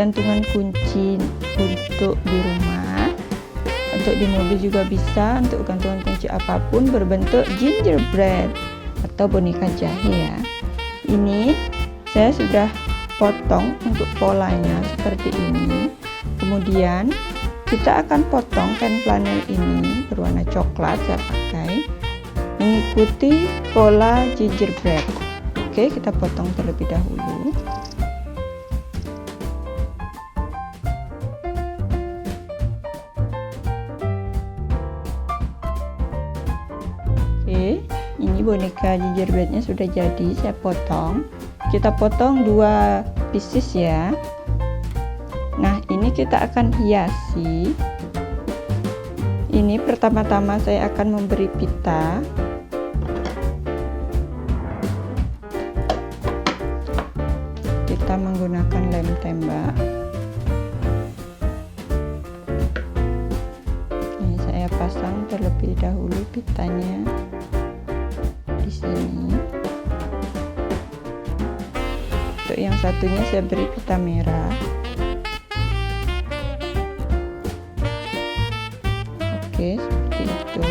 gantungan kunci untuk di rumah, untuk di mobil juga bisa, untuk gantungan kunci apapun berbentuk gingerbread atau boneka jahe ya. Ini saya sudah potong untuk polanya seperti ini. Kemudian kita akan potong kain flanel ini berwarna coklat saya pakai mengikuti pola gingerbread. Oke, kita potong terlebih dahulu. Oke, ini boneka gingerbreadnya sudah jadi, saya potong. Kita potong 2 pieces ya. Nah, ini kita akan hiasi. Ini pertama-tama saya akan memberi pita. Kita menggunakan lem tembak. Ini saya pasang terlebih dahulu pitanya di sini. Untuk yang satunya saya beri pita merah. Oke, seperti itu.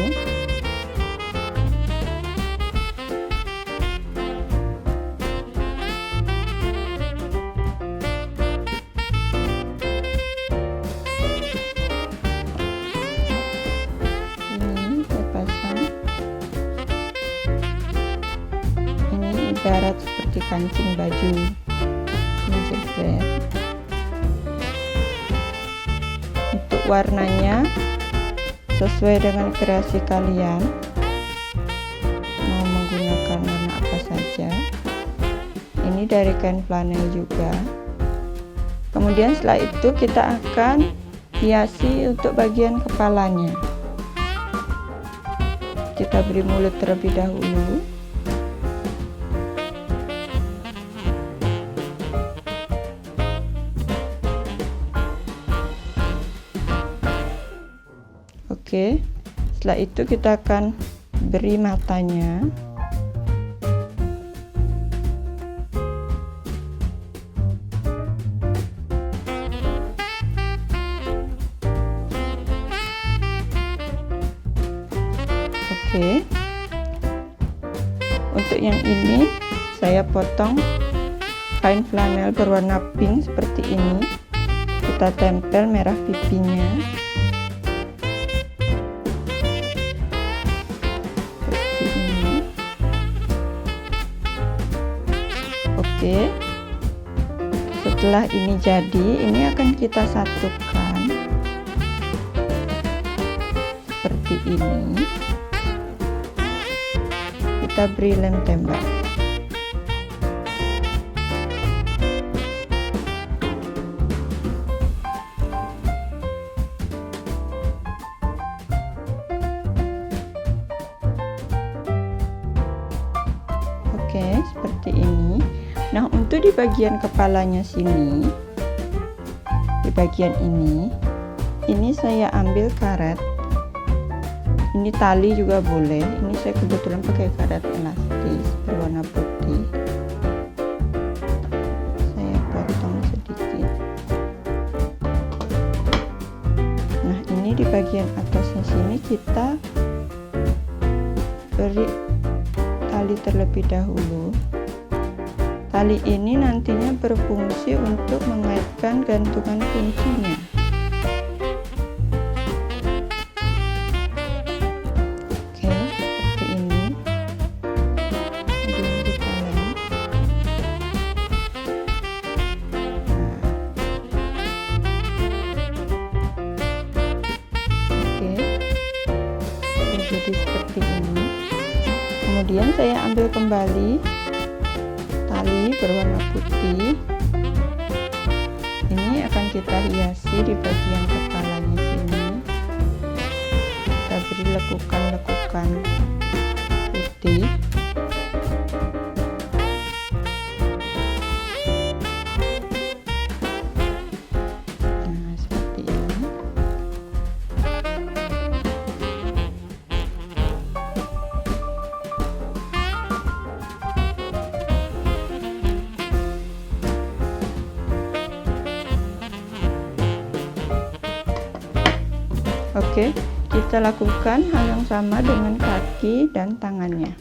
Ini saya pasang. Ini ibarat seperti kancing baju gingerbread. Untuk warnanya sesuai dengan kreasi kalian, mau menggunakan warna apa saja. Ini dari kain flanel juga. Kemudian setelah itu kita akan hiasi untuk bagian kepalanya. Kita beri mulut terlebih dahulu. Oke, setelah itu kita akan beri matanya. Oke, untuk yang ini saya potong kain flanel berwarna pink seperti ini. Kita tempel merah pipinya. Oke, setelah ini jadi, ini akan kita satukan seperti ini. Kita beri lem tembak. Oke, seperti ini. Nah, untuk di bagian kepalanya sini, di bagian ini saya ambil karet. Ini tali juga boleh. Ini saya kebetulan pakai karet elastis berwarna putih. Saya potong sedikit. Nah, ini di bagian atasnya sini kita beri tali terlebih dahulu. Tali ini nantinya berfungsi untuk mengaitkan gantungan kuncinya. Oke, seperti ini. Kemudian kita lem. Oke, jadi seperti ini. Kemudian saya ambil kembali tali berwarna putih. Ini akan kita hiasi di bagian kepalanya sini. Kita beri lekukan-lekukan putih. Nah, seperti ini. Oke, kita lakukan hal yang sama dengan kaki dan tangannya.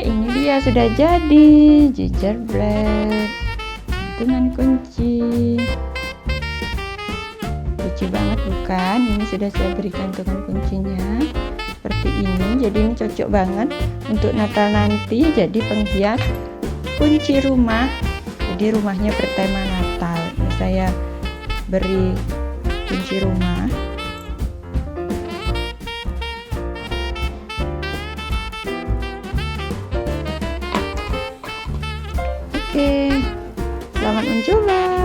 Ini dia sudah jadi gingerbread gantungan kunci. Lucu banget bukan? Ini sudah saya berikan gantungan kuncinya seperti ini. Jadi ini cocok banget untuk Natal nanti, jadi penghias kunci rumah. Jadi rumahnya bertema Natal. Ini saya beri kunci rumah. Oke, selamat mencoba.